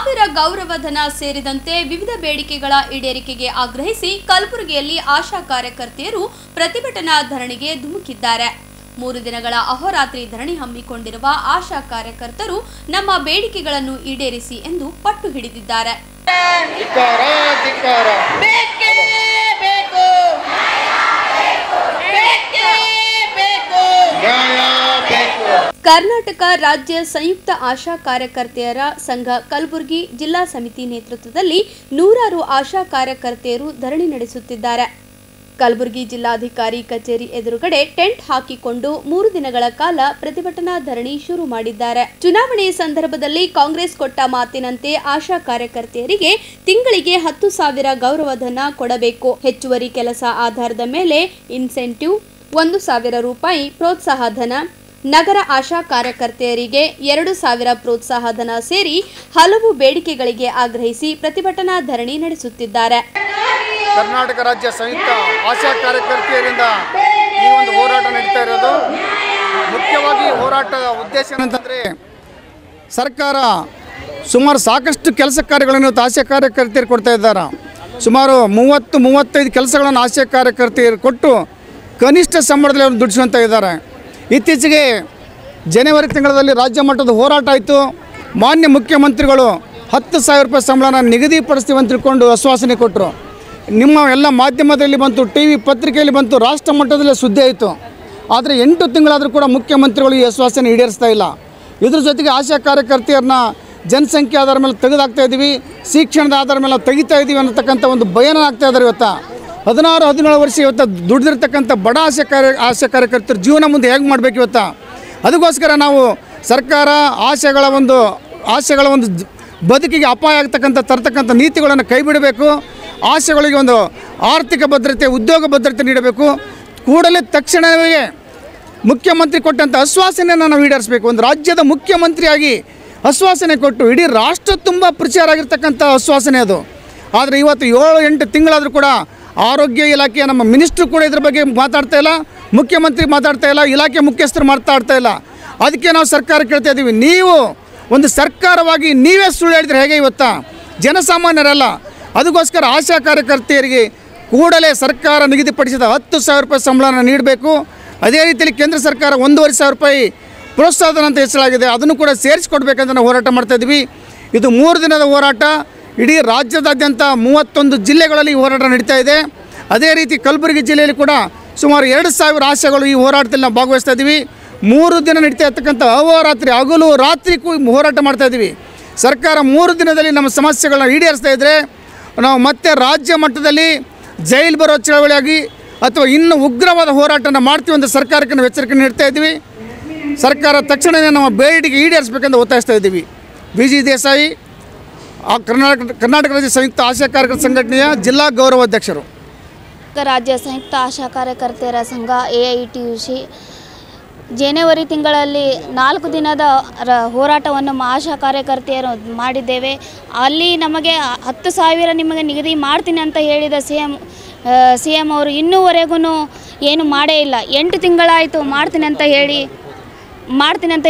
ಸಾವಿರ ಗೌರವಧನ ಸೇರಿದಂತೆ ವಿವಿಧ ಬೇಡಿಕೆಗಳ ಈಡೇರಿಕೆಗೆ ಆಗ್ರಹಿಸಿ ಕಲಬುರಗಿಯಲ್ಲಿ ಆಶಾ ಕಾರ್ಯಕರ್ತೆಯರು ಪ್ರತಿಭಟನಾ ಧರಣಿಗೆ ಧುಮುಕಿದ್ದಾರೆ. 3 ದಿನಗಳ ಅಹೋರಾತ್ರಿ ಧರಣಿ ಹಮ್ಮಿಕೊಂಡಿರುವ ಆಶಾ ಕಾರ್ಯಕರ್ತರು ನಮ್ಮ ಬೇಡಿಕೆಗಳನ್ನು ಈಡೇರಿಸಿ ಎಂದು ಪಟ್ಟು ಹಿಡಿದಿದ್ದಾರೆ. ಕರ್ನಾಟಕ ರಾಜ್ಯ ಸಂಯುಕ್ತ ಆಶಾ ಕಾರ್ಯಕರ್ತೆಯರ ಸಂಘ ಕಲಬುರಗಿ ಜಿಲ್ಲಾ ಸಮಿತಿ ನೇತೃತ್ವದಲ್ಲಿ ನೂರಾರು ಆಶಾ ಕಾರ್ಯಕರ್ತೆಯರು ಧರಣಿ ನಡೆಸುತ್ತಿದ್ದಾರೆ. ಕಲಬುರಗಿ ಜಿಲ್ಲಾಧಿಕಾರಿ ಕಚೇರಿ ಎದುರುಗಡೆ ಟೆಂಟ್ ಹಾಕಿಕೊಂಡು 3 ದಿನಗಳ ಕಾಲ ಪ್ರತಿಭಟನಾ ಧರಣಿ ಶುರು ಮಾಡಿದ್ದಾರೆ. ಚುನಾವಣೆ ಸಂದರ್ಭದಲ್ಲಿ ಕಾಂಗ್ರೆಸ್ ಕೊಟ್ಟ ಮಾತಿನಂತೆ ಆಶಾ ಕಾರ್ಯಕರ್ತೆಯರಿಗೆ ತಿಂಗಳಿಗೆ 10,000 ಗೌರವಧನ ಕೊಡಬೇಕು. ಹೆಚ್ಚುವರಿ ಕೆಲಸ ಆಧಾರದ ಮೇಲೆ ಇನ್ಸೆಂಟಿವ್ 1,000 ರೂಪಾಯಿ ಪ್ರೋತ್ಸಾಹಧನ, ನಗರ ಆಶಾ ಕಾರ್ಯಕರ್ತೆಯರಿಗೆ 2,000 ಪ್ರೋತ್ಸಾಹಧನ ಸೇರಿ ಹಲವು ಬೇಡಿಕೆಗಳಿಗೆ ಆಗ್ರಹಿಸಿ ಪ್ರತಿಭಟನಾ ಧರಣಿ ನಡೆಸುತ್ತಿದ್ದಾರೆ. ಕರ್ನಾಟಕ ರಾಜ್ಯ ಸಂಯುಕ್ತ ಆಶಾ ಕಾರ್ಯಕರ್ತೆಯರಿಂದ ಈ ಒಂದು ಹೋರಾಟ ನಡೀತಾ ಇರೋದು. ಮುಖ್ಯವಾಗಿ ಹೋರಾಟದ ಉದ್ದೇಶ ಏನಂತಂದರೆ, ಸರ್ಕಾರ ಸುಮಾರು ಸಾಕಷ್ಟು ಕೆಲಸ ಕಾರ್ಯಗಳನ್ನು ಆಶಾ ಕಾರ್ಯಕರ್ತೆಯರು ಕೊಡ್ತಾ ಇದ್ದಾರೆ. ಸುಮಾರು 30-35 ಕೆಲಸಗಳನ್ನು ಆಶಾ ಕಾರ್ಯಕರ್ತೆಯರು ಕೊಟ್ಟು ಕನಿಷ್ಠ ಸಂಬಳದಲ್ಲಿ ಅವರು ದುಡಿಸುವಂತ ಇದ್ದಾರೆ. ಇತ್ತೀಚೆಗೆ ಜನವರಿ ತಿಂಗಳಲ್ಲಿ ರಾಜ್ಯ ಮಟ್ಟದ ಹೋರಾಟ ಆಯಿತು. ಮಾನ್ಯ ಮುಖ್ಯಮಂತ್ರಿಗಳು 10,000 ರೂಪಾಯಿ ಸಂಬಳನ ನಿಗದಿಪಡಿಸ್ತೀವಿ ಅಂತ ತಿಳ್ಕೊಂಡು ಆಶ್ವಾಸನೆ ಕೊಟ್ಟರು. ನಿಮ್ಮ ಎಲ್ಲ ಮಾಧ್ಯಮದಲ್ಲಿ ಬಂತು, TV ಪತ್ರಿಕೆಯಲ್ಲಿ ಬಂತು, ರಾಷ್ಟ್ರ ಮಟ್ಟದಲ್ಲೇ ಸುದ್ದಿ ಆಯಿತು. ಆದರೆ 8 ತಿಂಗಳಾದರೂ ಕೂಡ ಮುಖ್ಯಮಂತ್ರಿಗಳು ಈ ಆಶ್ವಾಸನೆ ಈಡೇರಿಸ್ತಾ ಇಲ್ಲ. ಇದ್ರ ಜೊತೆಗೆ ಆಶಾ ಕಾರ್ಯಕರ್ತೆಯರನ್ನ ಜನಸಂಖ್ಯೆ ಆಧಾರ ಮೇಲೆ ತೆಗೆದಾಕ್ತಾ ಇದ್ದೀವಿ, ಶಿಕ್ಷಣದ ಆಧಾರ ಮೇಲೆ ತೆಗಿತಾ ಇದ್ದೀವಿ ಅನ್ನತಕ್ಕಂಥ ಒಂದು ಭಯನ ಆಗ್ತಾ ಇದ್ದಾರೆ. ಇವತ್ತು 16-17 ವರ್ಷ ಇವತ್ತು ದುಡಿದಿರ್ತಕ್ಕಂಥ ಬಡ ಆಶಾ ಕಾರ್ಯಕರ್ತರು ಜೀವನ ಮುಂದೆ ಹೇಗೆ ಮಾಡಬೇಕು ಇವತ್ತು? ಅದಕ್ಕೋಸ್ಕರ ನಾವು ಸರ್ಕಾರ ಆಶೆಗಳ ಒಂದು ಬದುಕಿಗೆ ಅಪಾಯ ಆಗ್ತಕ್ಕಂಥ ತರ್ತಕ್ಕಂಥ ನೀತಿಗಳನ್ನು ಕೈ ಬಿಡಬೇಕು. ಆಶೆಗಳಿಗೆ ಒಂದು ಆರ್ಥಿಕ ಭದ್ರತೆ, ಉದ್ಯೋಗ ಭದ್ರತೆ ನೀಡಬೇಕು. ಕೂಡಲೇ ತಕ್ಷಣವೇ ಮುಖ್ಯಮಂತ್ರಿ ಕೊಟ್ಟಂಥ ಆಶ್ವಾಸನೆಯನ್ನು ನಾವು ಈಡೇರಿಸಬೇಕು. ಒಂದು ರಾಜ್ಯದ ಮುಖ್ಯಮಂತ್ರಿಯಾಗಿ ಆಶ್ವಾಸನೆ ಕೊಟ್ಟು ಇಡೀ ರಾಷ್ಟ್ರ ತುಂಬ ಪ್ರಚಾರ ಆಗಿರ್ತಕ್ಕಂಥ ಆಶ್ವಾಸನೆ ಅದು. ಆದರೆ ಇವತ್ತು 7-8 ತಿಂಗಳಾದರೂ ಕೂಡ ಆರೋಗ್ಯ ಇಲಾಖೆಯ ನಮ್ಮ ಮಿನಿಸ್ಟ್ರು ಕೂಡ ಇದ್ರ ಬಗ್ಗೆ ಮಾತಾಡ್ತಾ ಇಲ್ಲ, ಮುಖ್ಯಮಂತ್ರಿ ಮಾತಾಡ್ತಾ ಇಲ್ಲ, ಇಲಾಖೆ ಮುಖ್ಯಸ್ಥರು ಮಾತಾಡ್ತಾ ಇಲ್ಲ. ಅದಕ್ಕೆ ನಾವು ಸರ್ಕಾರ ಕೇಳ್ತಾ ಇದ್ದೀವಿ, ನೀವು ಒಂದು ಸರ್ಕಾರವಾಗಿ ನೀವೇ ಸುಳ್ಳು ಹೇಳಿದ್ರೆ ಹೇಗೆ ಇವತ್ತು? ಜನಸಾಮಾನ್ಯರಲ್ಲ. ಅದಕ್ಕೋಸ್ಕರ ಆಶಾ ಕಾರ್ಯಕರ್ತೆಯರಿಗೆ ಕೂಡಲೇ ಸರ್ಕಾರ ನಿಗದಿಪಡಿಸಿದ 10,000 ರೂಪಾಯಿ ಸಂಬಳನ ನೀಡಬೇಕು. ಅದೇ ರೀತಿಯಲ್ಲಿ ಕೇಂದ್ರ ಸರ್ಕಾರ 1,500 ರೂಪಾಯಿ ಪ್ರೋತ್ಸಾಹಧನ ಅಂತ ಹೆಚ್ಚಲಾಗಿದೆ, ಅದನ್ನು ಕೂಡ ಸೇರಿಸಿಕೊಡ್ಬೇಕಂತ ನಾವು ಹೋರಾಟ ಮಾಡ್ತಾಯಿದ್ವಿ. ಇದು 3 ದಿನದ ಹೋರಾಟ. ಇಡೀ ರಾಜ್ಯದಾದ್ಯಂತ 31 ಜಿಲ್ಲೆಗಳಲ್ಲಿ ಈ ಹೋರಾಟ ನಡೀತಾ ಇದೆ. ಅದೇ ರೀತಿ ಕಲಬುರಗಿ ಜಿಲ್ಲೆಯಲ್ಲಿ ಕೂಡ ಸುಮಾರು 2,000 ಆಶೆಗಳು ಈ ಹೋರಾಟದಲ್ಲಿ ನಾವು ಭಾಗವಹಿಸ್ತಾ ಇದ್ದೀವಿ. 3 ದಿನ ನಡೀತಾ ಇರ್ತಕ್ಕಂಥ ಅಹೋರಾತ್ರಿ ಹಗಲು ರಾತ್ರಿ ಹೋರಾಟ ಮಾಡ್ತಾಯಿದ್ದೀವಿ. ಸರ್ಕಾರ 3 ದಿನದಲ್ಲಿ ನಮ್ಮ ಸಮಸ್ಯೆಗಳನ್ನ ಈಡೇರಿಸ್ತಾ ಇದ್ದರೆ ನಾವು ಮತ್ತೆ ರಾಜ್ಯ ಮಟ್ಟದಲ್ಲಿ ಜೈಲು ಬರೋ ಚಳವಳಿಯಾಗಿ ಅಥವಾ ಇನ್ನೂ ಉಗ್ರವಾದ ಹೋರಾಟನ ಮಾಡ್ತೀವಿ ಅಂತ ಸರ್ಕಾರಕ್ಕೆ ನಾವು ಎಚ್ಚರಿಕೆ ನೀಡ್ತಾ ಇದ್ದೀವಿ. ಸರ್ಕಾರ ತಕ್ಷಣವೇ ನಮ್ಮ ಬೇಡಿಕೆ ಈಡೇರಿಸಬೇಕೆಂದು ಒತ್ತಾಯಿಸ್ತಾ ಇದ್ದೀವಿ. VG ದೇಸಾಯಿ, ಕರ್ನಾಟಕ ರಾಜ್ಯ ಸಂಯುಕ್ತ ಆಶಾ ಕಾರ್ಯಕರ್ತರ ಸಂಘಟನೆಯ ಜಿಲ್ಲಾ ಗೌರವಾಧ್ಯಕ್ಷರು. ರಾಜ್ಯ ಸಂಯುಕ್ತ ಆಶಾ ಕಾರ್ಯಕರ್ತೆಯರ ಸಂಘ AITUC ಜನವರಿ ತಿಂಗಳಲ್ಲಿ 4 ದಿನದ ಹೋರಾಟವನ್ನು ಆಶಾ ಕಾರ್ಯಕರ್ತೆಯರು ಮಾಡಿದ್ದೇವೆ. ಅಲ್ಲಿ ನಮಗೆ 10,000 ನಿಮಗೆ ನಿಗದಿ ಮಾಡ್ತೀನಿ ಅಂತ ಹೇಳಿದ CM ಅವರು ಇನ್ನೂವರೆಗೂ ಏನು ಮಾಡೇ ಇಲ್ಲ. 8 ತಿಂಗಳಾಯಿತು ಮಾಡ್ತೀನಿ ಅಂತ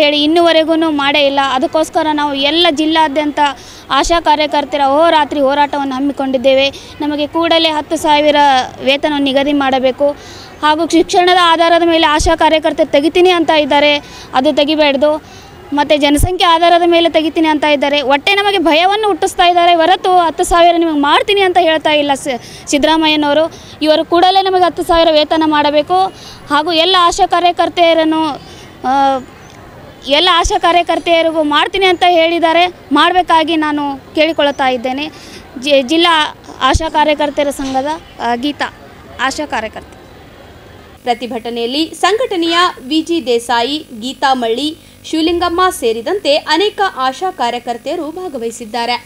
ಹೇಳಿ ಇನ್ನೂವರೆಗೂ ಮಾಡೇ ಇಲ್ಲ. ಅದಕ್ಕೋಸ್ಕರ ನಾವು ಎಲ್ಲ ಜಿಲ್ಲಾದ್ಯಂತ ಆಶಾ ಕಾರ್ಯಕರ್ತರ ಅಹೋರಾತ್ರಿ ಹೋರಾಟವನ್ನು ಹಮ್ಮಿಕೊಂಡಿದ್ದೇವೆ. ನಮಗೆ ಕೂಡಲೇ 10,000 ವೇತನ ನಿಗದಿ ಮಾಡಬೇಕು. ಹಾಗೂ ಶಿಕ್ಷಣದ ಆಧಾರದ ಮೇಲೆ ಆಶಾ ಕಾರ್ಯಕರ್ತರು ತೆಗಿತೀನಿ ಅಂತ ಇದ್ದಾರೆ, ಅದು ತೆಗಿಬೇಡ್ದು. ಮತ್ತು ಜನಸಂಖ್ಯೆ ಆಧಾರದ ಮೇಲೆ ತೆಗಿತೀನಿ ಅಂತ ಇದ್ದಾರೆ. ಒಟ್ಟೆ ನಮಗೆ ಭಯವನ್ನು ಹುಟ್ಟಿಸ್ತಾ ಇದ್ದಾರೆ ಹೊರತು 10,000 ನಿಮಗೆ ಮಾಡ್ತೀನಿ ಅಂತ ಹೇಳ್ತಾ ಇಲ್ಲ ಸಿದ್ದರಾಮಯ್ಯನವರು. ಇವರು ಕೂಡಲೇ ನಮಗೆ 10,000 ವೇತನ ಮಾಡಬೇಕು. ಹಾಗೂ ಎಲ್ಲ ಆಶಾ ಕಾರ್ಯಕರ್ತೆಯರಿಗೂ ಮಾಡ್ತೀನಿ ಅಂತ ಹೇಳಿದ್ದಾರೆ, ಮಾಡಬೇಕಾಗಿ ನಾನು ಕೇಳಿಕೊಳ್ಳುತ್ತಾ ಇದ್ದೇನೆ. ಜಿಲ್ಲಾ ಆಶಾ ಕಾರ್ಯಕರ್ತೆಯರ ಸಂಘದ ಗೀತಾ ಆಶಾ ಕಾರ್ಯಕರ್ತೆ. ಪ್ರತಿಭಟನೆಯಲ್ಲಿ ಸಂಘಟನೆಯ VG ದೇಸಾಯಿ, ಗೀತಾ ಮಳ್ಳಿ, ಶಿವಲಿಂಗಮ್ಮ ಸೇರಿದಂತೆ ಅನೇಕ ಆಶಾ ಕಾರ್ಯಕರ್ತೆಯರು ಭಾಗವಹಿಸಿದ್ದಾರೆ.